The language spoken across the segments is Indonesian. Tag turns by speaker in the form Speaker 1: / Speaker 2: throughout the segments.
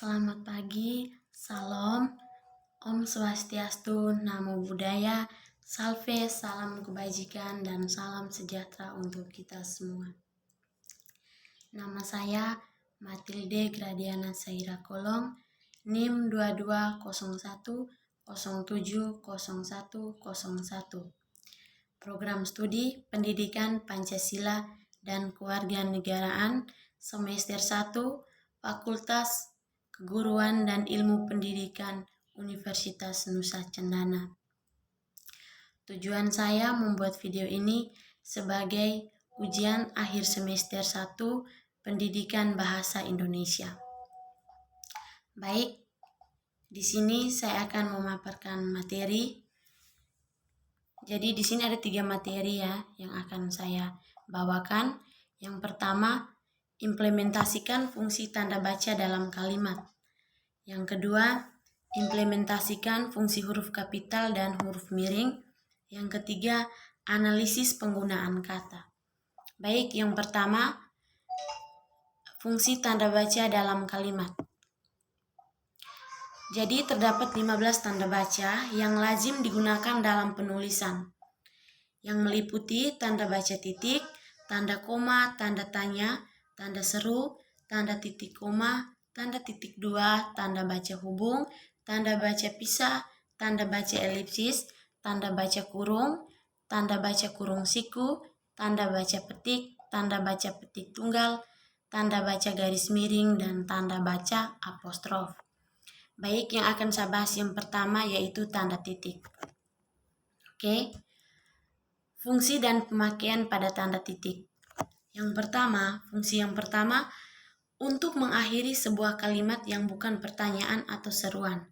Speaker 1: Selamat pagi, salam, Om Swastiastu, Namo Buddhaya, Salve, salam kebajikan, dan salam sejahtera untuk kita semua. Nama saya Matilde Gradiana Saira Kolong, NIM 2201070101. Program Studi Pendidikan Pancasila dan Kewarganegaraan semester 1, Fakultas Keguruan dan Ilmu Pendidikan Universitas Nusa Cendana. Tujuan saya membuat video ini sebagai ujian akhir semester 1 Pendidikan Bahasa Indonesia. Baik, di sini saya akan memaparkan materi. Jadi di sini ada 3 materi ya yang akan saya bawakan. Yang pertama, implementasikan fungsi tanda baca dalam kalimat. Yang kedua, implementasikan fungsi huruf kapital dan huruf miring. Yang ketiga, analisis penggunaan kata. Baik, yang pertama, fungsi tanda baca dalam kalimat. Jadi terdapat 15 tanda baca yang lazim digunakan dalam penulisan, yang meliputi tanda baca titik, tanda koma, tanda tanya, tanda seru, tanda titik koma, tanda titik dua, tanda baca hubung, tanda baca pisah, tanda baca elipsis, tanda baca kurung, tanda baca kurung siku, tanda baca petik, tanda baca petik tunggal, tanda baca garis miring, dan tanda baca apostrof. Baik, yang akan saya bahas yang pertama yaitu tanda titik. Oke. Fungsi dan pemakaian pada tanda titik. Fungsi yang pertama, untuk mengakhiri sebuah kalimat yang bukan pertanyaan atau seruan.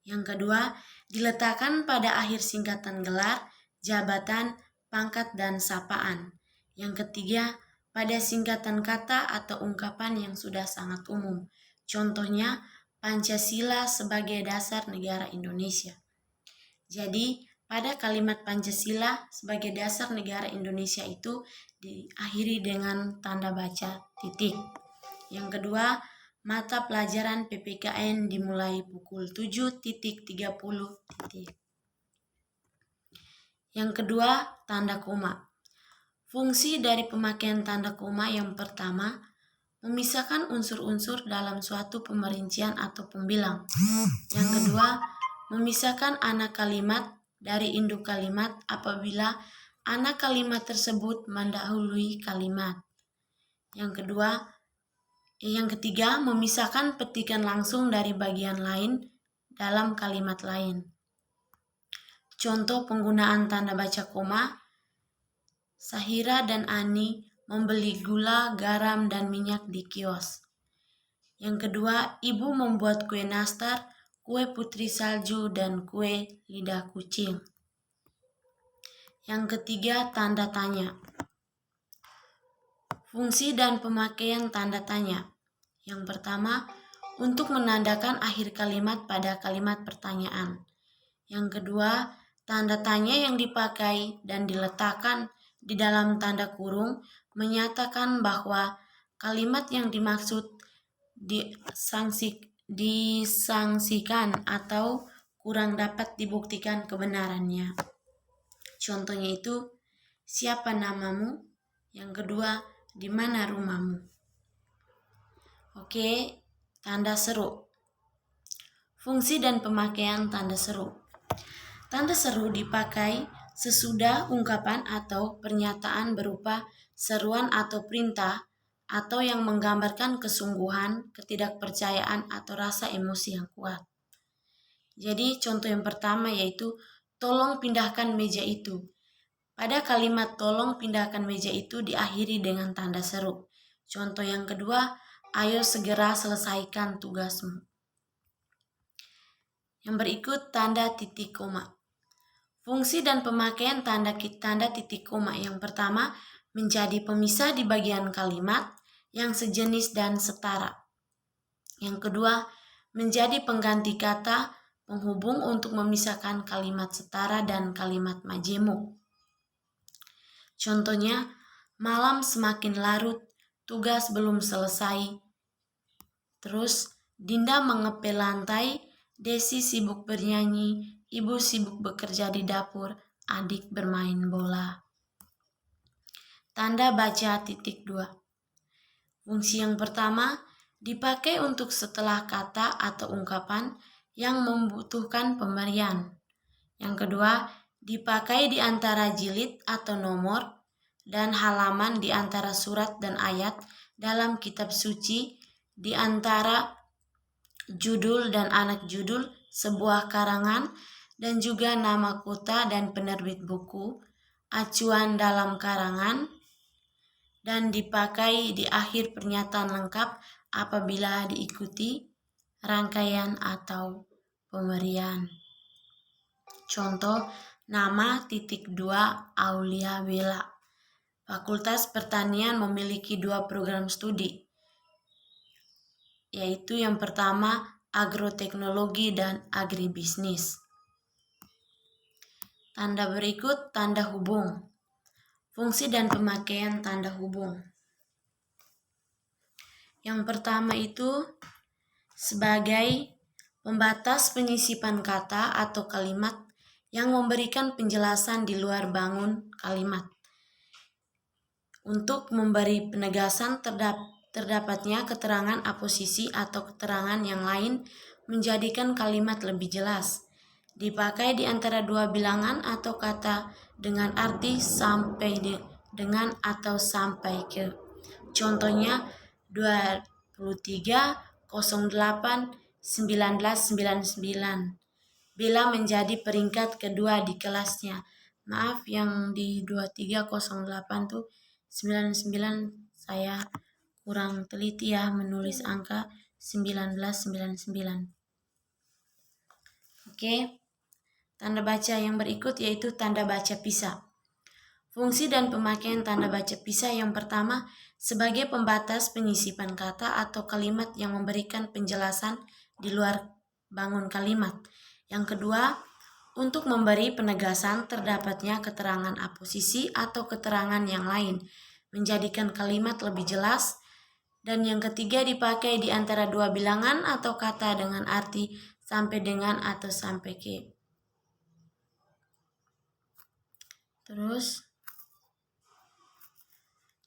Speaker 1: Yang kedua, diletakkan pada akhir singkatan gelar, jabatan, pangkat, dan sapaan. Yang ketiga, pada singkatan kata atau ungkapan yang sudah sangat umum. Contohnya, Pancasila sebagai dasar negara Indonesia. Jadi, pada kalimat Pancasila sebagai dasar negara Indonesia itu diakhiri dengan tanda baca titik. Yang kedua, mata pelajaran PPKN dimulai pukul 7.30. Yang kedua, tanda koma. Fungsi dari pemakaian tanda koma yang pertama, memisahkan unsur-unsur dalam suatu pemerincian atau pembilang. Yang kedua, memisahkan anak kalimat dari induk kalimat apabila anak kalimat tersebut mendahului kalimat. Yang ketiga, memisahkan petikan langsung dari bagian lain dalam kalimat lain. Contoh penggunaan tanda baca koma, Sahira dan Ani membeli gula, garam, dan minyak di kios. Yang kedua, ibu membuat kue nastar, kue putri salju, dan kue lidah kucing. Yang ketiga, tanda tanya. Fungsi dan pemakaian tanda tanya. Yang pertama, untuk menandakan akhir kalimat pada kalimat pertanyaan. Yang kedua, tanda tanya yang dipakai dan diletakkan di dalam tanda kurung menyatakan bahwa kalimat yang dimaksud disangsikan atau kurang dapat dibuktikan kebenarannya. Contohnya itu, siapa namamu? Yang kedua, di mana rumahmu? Oke, tanda seru. Fungsi dan pemakaian tanda seru. Tanda seru dipakai sesudah ungkapan atau pernyataan berupa seruan atau perintah atau yang menggambarkan kesungguhan, ketidakpercayaan, atau rasa emosi yang kuat. Jadi contoh yang pertama yaitu tolong pindahkan meja itu. Pada kalimat tolong pindahkan meja itu diakhiri dengan tanda seru. Contoh yang kedua, ayo segera selesaikan tugasmu. Yang berikut tanda titik koma. Fungsi dan pemakaian tanda titik koma yang pertama menjadi pemisah di bagian kalimat yang sejenis dan setara. Yang kedua, menjadi pengganti kata penghubung untuk memisahkan kalimat setara dan kalimat majemuk. Contohnya, malam semakin larut, tugas belum selesai. Terus, Dinda mengepel lantai, Desi sibuk bernyanyi, ibu sibuk bekerja di dapur, adik bermain bola. Tanda baca titik 2. Fungsi yang pertama dipakai untuk setelah kata atau ungkapan yang membutuhkan pemberian. Yang kedua, dipakai di antara jilid atau nomor dan halaman di antara surat dan ayat dalam kitab suci, di antara judul dan anak judul sebuah karangan, dan juga nama kota dan penerbit buku, acuan dalam karangan, dan dipakai di akhir pernyataan lengkap apabila diikuti rangkaian atau pemberian. Contoh, nama titik 2 Aulia Bella. Fakultas Pertanian memiliki 2 program studi, yaitu yang pertama agroteknologi dan agribisnis. Tanda berikut tanda hubung. Fungsi dan pemakaian tanda hubung. Yang pertama itu sebagai pembatas penyisipan kata atau kalimat yang memberikan penjelasan di luar bangun kalimat. Untuk memberi penegasan terdapatnya keterangan aposisi atau keterangan yang lain menjadikan kalimat lebih jelas. Dipakai di antara 2 bilangan atau kata dengan arti sampai dengan atau sampai ke. Contohnya 23 08 1999. Bella menjadi peringkat kedua di kelasnya. Maaf, yang di 2308 tuh 99 saya kurang teliti ya menulis angka 1999. Oke. Tanda baca yang berikut yaitu tanda baca pisah. Fungsi dan pemakaian tanda baca pisah yang pertama sebagai pembatas penyisipan kata atau kalimat yang memberikan penjelasan di luar bangun kalimat. Yang kedua, untuk memberi penegasan terdapatnya keterangan aposisi atau keterangan yang lain, menjadikan kalimat lebih jelas. Dan yang ketiga, dipakai di antara 2 bilangan atau kata dengan arti sampai dengan atau sampai ke. Terus,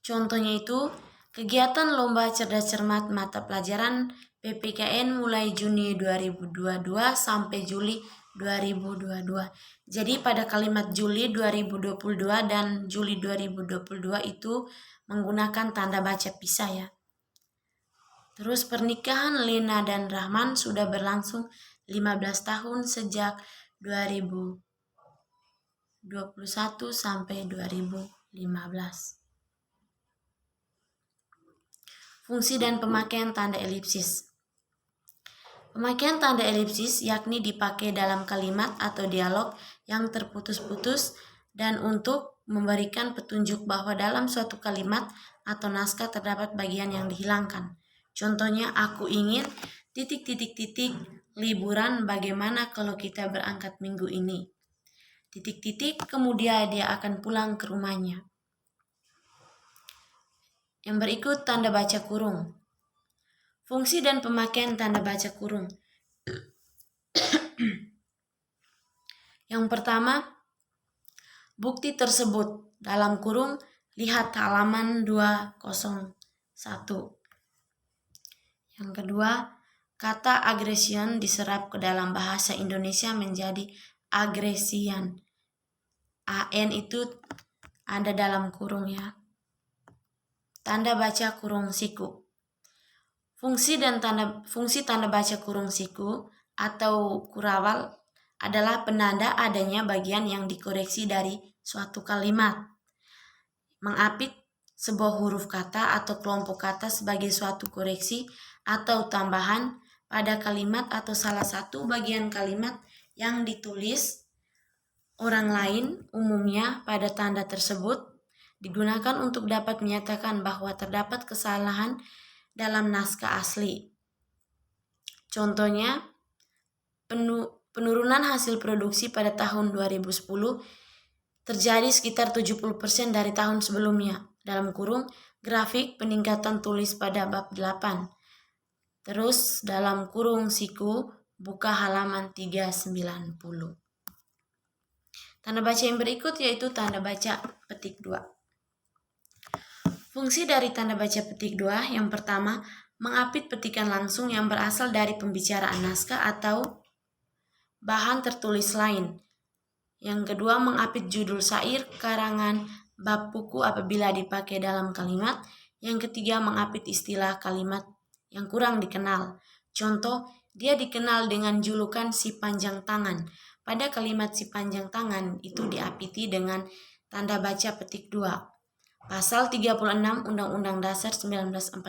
Speaker 1: contohnya itu, kegiatan lomba cerdas cermat mata pelajaran PPKN mulai Juni 2022 sampai Juli 2022. Jadi pada kalimat Juli 2022 dan Juli 2022 itu menggunakan tanda baca pisah ya. Terus pernikahan Lina dan Rahman sudah berlangsung 15 tahun sejak 2021 sampai 2015. Fungsi dan pemakaian tanda elipsis. Pemakaian tanda elipsis yakni dipakai dalam kalimat atau dialog yang terputus-putus dan untuk memberikan petunjuk bahwa dalam suatu kalimat atau naskah terdapat bagian yang dihilangkan. Contohnya, aku ingin ... liburan, bagaimana kalau kita berangkat minggu ini? ... kemudian dia akan pulang ke rumahnya. Yang berikut tanda baca kurung. Fungsi dan pemakaian tanda baca kurung. Yang pertama, bukti tersebut dalam kurung lihat halaman 201. Yang kedua, kata agresion diserap ke dalam bahasa Indonesia menjadi agresian. AN itu ada dalam kurung ya. Tanda baca kurung siku. Fungsi tanda baca kurung siku atau kurawal adalah penanda adanya bagian yang dikoreksi dari suatu kalimat. Mengapit sebuah huruf kata atau kelompok kata sebagai suatu koreksi atau tambahan pada kalimat atau salah satu bagian kalimat yang ditulis orang lain, umumnya pada tanda tersebut digunakan untuk dapat menyatakan bahwa terdapat kesalahan dalam naskah asli. Contohnya, penurunan hasil produksi pada tahun 2010 terjadi sekitar 70% dari tahun sebelumnya. Dalam kurung, grafik peningkatan tulis pada bab 8. Terus dalam kurung siku, buka halaman 390. Tanda baca yang berikut yaitu tanda baca petik 2. Fungsi dari tanda baca petik 2 yang pertama, mengapit petikan langsung yang berasal dari pembicaraan naskah atau bahan tertulis lain. Yang kedua, mengapit judul syair, karangan, bab buku apabila dipakai dalam kalimat. Yang ketiga, mengapit istilah kalimat yang kurang dikenal. Contoh, dia dikenal dengan julukan si panjang tangan. Pada kalimat si panjang tangan itu diapiti dengan tanda baca petik 2. Pasal 36 Undang-Undang Dasar 1945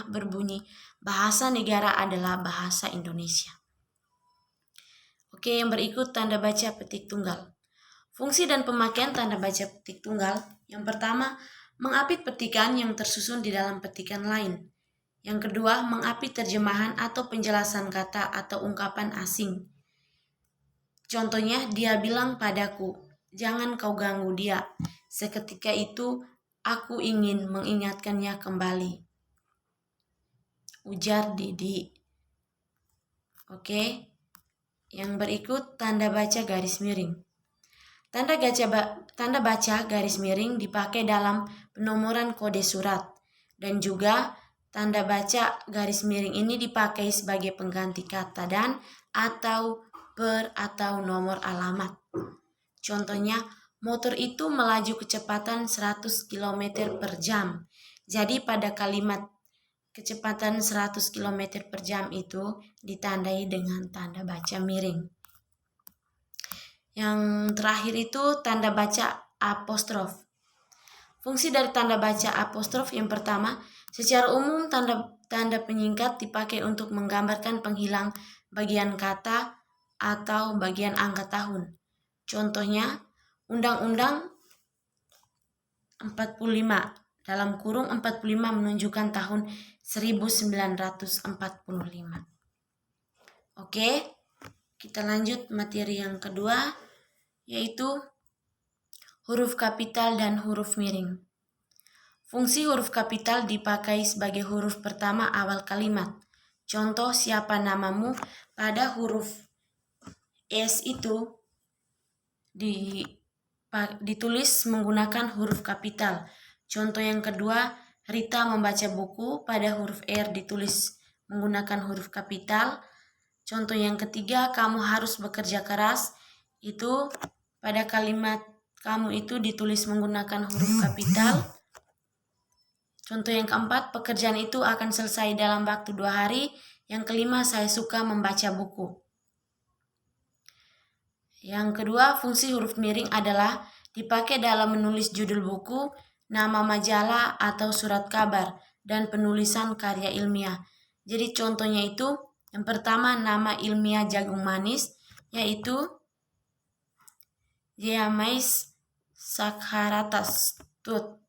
Speaker 1: berbunyi, bahasa negara adalah bahasa Indonesia. Oke, yang berikut tanda baca petik tunggal. Fungsi dan pemakaian tanda baca petik tunggal. Yang pertama, mengapit petikan yang tersusun di dalam petikan lain. Yang kedua, mengapit terjemahan atau penjelasan kata atau ungkapan asing. Contohnya, dia bilang padaku, jangan kau ganggu dia. Seketika itu, aku ingin mengingatkannya kembali. Ujar Didi. Oke. Yang berikut tanda baca garis miring. Tanda baca garis miring dipakai dalam penomoran kode surat. Dan juga tanda baca garis miring ini dipakai sebagai pengganti kata dan atau per atau nomor alamat. Contohnya, motor itu melaju kecepatan 100 km per jam. Jadi pada kalimat kecepatan 100 km per jam itu ditandai dengan tanda baca miring. Yang terakhir itu tanda baca apostrof. Fungsi dari tanda baca apostrof yang pertama, secara umum tanda penyingkat dipakai untuk menggambarkan penghilang bagian kata atau bagian angka tahun. Contohnya, Undang-Undang 45 dalam kurung 45 menunjukkan tahun 1945. Oke, kita lanjut materi yang kedua, yaitu huruf kapital dan huruf miring. Fungsi huruf kapital dipakai sebagai huruf pertama awal kalimat. Contoh, siapa namamu? Pada huruf S itu ditulis menggunakan huruf kapital. Contoh yang kedua, Rita membaca buku. Pada huruf R ditulis menggunakan huruf kapital. Contoh yang ketiga, kamu harus bekerja keras. Itu pada kalimat kamu itu ditulis menggunakan huruf kapital. Contoh yang keempat, pekerjaan itu akan selesai dalam waktu 2 hari. Yang kelima, saya suka membaca buku. Yang kedua, fungsi huruf miring adalah dipakai dalam menulis judul buku, nama majalah atau surat kabar, dan penulisan karya ilmiah. Jadi contohnya itu, yang pertama nama ilmiah jagung manis, yaitu Diamais saccharata Tut.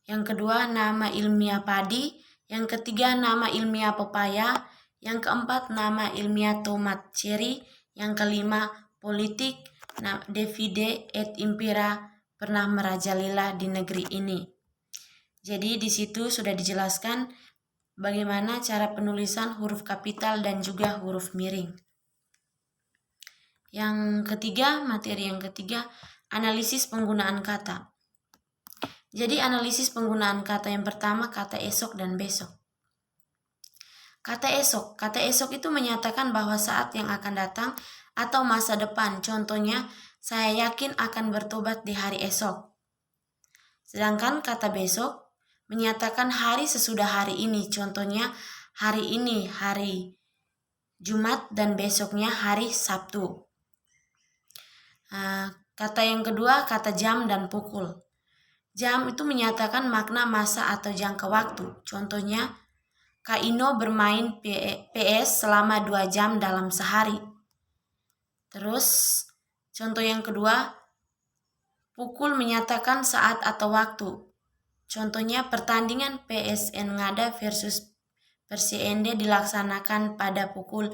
Speaker 1: Yang kedua nama ilmiah padi, yang ketiga nama ilmiah pepaya, yang keempat nama ilmiah tomat cherry, yang kelima politik Davide et Impera pernah merajalela di negeri ini. Jadi di situ sudah dijelaskan bagaimana cara penulisan huruf kapital dan juga huruf miring. Yang ketiga, materi yang ketiga, analisis penggunaan kata. Jadi analisis penggunaan kata yang pertama, kata esok dan besok. Kata esok itu menyatakan bahwa saat yang akan datang atau masa depan. Contohnya, saya yakin akan bertobat di hari esok. Sedangkan kata besok menyatakan hari sesudah hari ini. Contohnya, hari ini hari Jumat dan besoknya hari Sabtu. Kata yang kedua, kata jam dan pukul. Jam itu menyatakan makna masa atau jangka waktu. Contohnya, Kak Ino bermain PS selama 2 jam dalam sehari. Terus, contoh yang kedua, pukul menyatakan saat atau waktu. Contohnya, pertandingan PSN Ngada versus Persende dilaksanakan pada pukul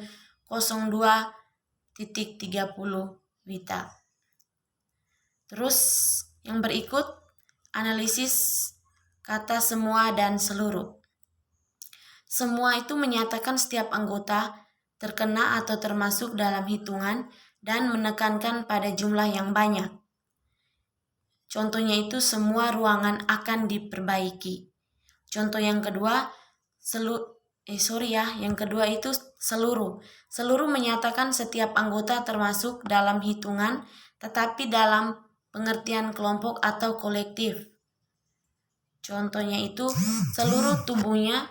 Speaker 1: 02.30 WITA. Terus, yang berikut, analisis kata semua dan seluruh. Semua itu menyatakan setiap anggota terkena atau termasuk dalam hitungan dan menekankan pada jumlah yang banyak. Contohnya itu semua ruangan akan diperbaiki. Contoh yang kedua, yang kedua itu seluruh. Seluruh menyatakan setiap anggota termasuk dalam hitungan, tetapi dalam pengertian kelompok atau kolektif. Contohnya itu seluruh tubuhnya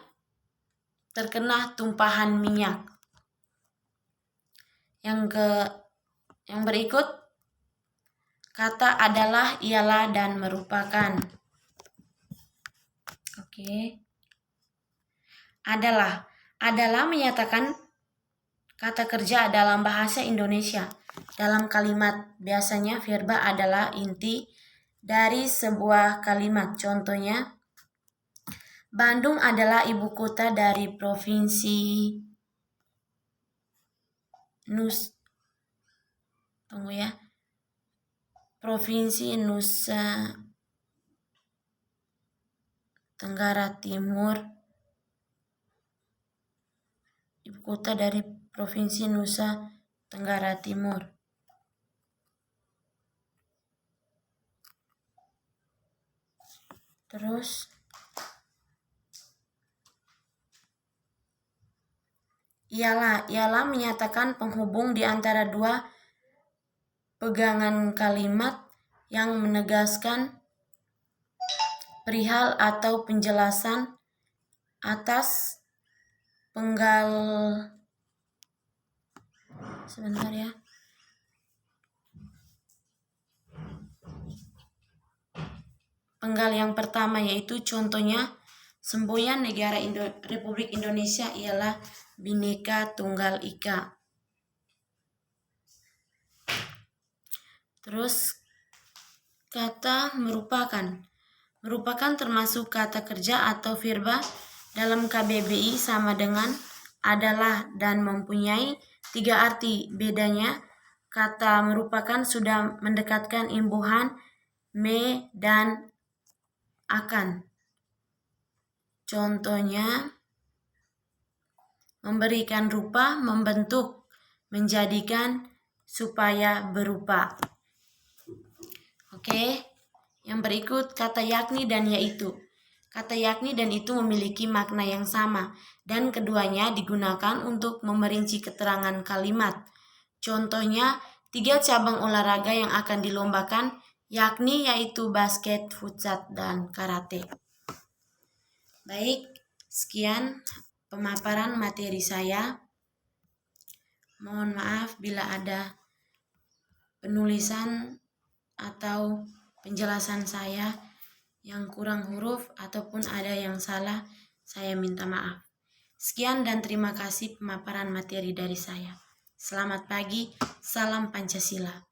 Speaker 1: terkena tumpahan minyak. Yang berikut, kata adalah, ialah, dan merupakan. Oke. Adalah menyatakan kata kerja dalam bahasa Indonesia. Dalam kalimat biasanya verba adalah inti dari sebuah kalimat. Contohnya, Bandung adalah ibu kota dari provinsi Nusa Tenggara Timur. Ibu kota dari provinsi Nusa Tenggara Timur. Terus, ialah menyatakan penghubung di antara dua pegangan kalimat yang menegaskan perihal atau penjelasan atas penggal yang pertama, yaitu contohnya semboyan negara Republik Indonesia ialah Bhinneka Tunggal Ika. Terus kata merupakan termasuk kata kerja atau verba dalam KBBI sama dengan adalah dan mempunyai 3 arti. Bedanya, kata merupakan sudah mendekatkan imbuhan me dan akan. Contohnya, memberikan rupa, membentuk, menjadikan, supaya berupa. Oke, yang berikut kata yakni dan yaitu. Kata yakni dan itu memiliki makna yang sama, dan keduanya digunakan untuk memerinci keterangan kalimat. Contohnya, 3 cabang olahraga yang akan dilombakan, yakni yaitu basket, futsal, dan karate. Baik, sekian pemaparan materi saya. Mohon maaf bila ada penulisan atau penjelasan saya yang kurang huruf ataupun ada yang salah, saya minta maaf. Sekian dan terima kasih pemaparan materi dari saya. Selamat pagi, salam Pancasila.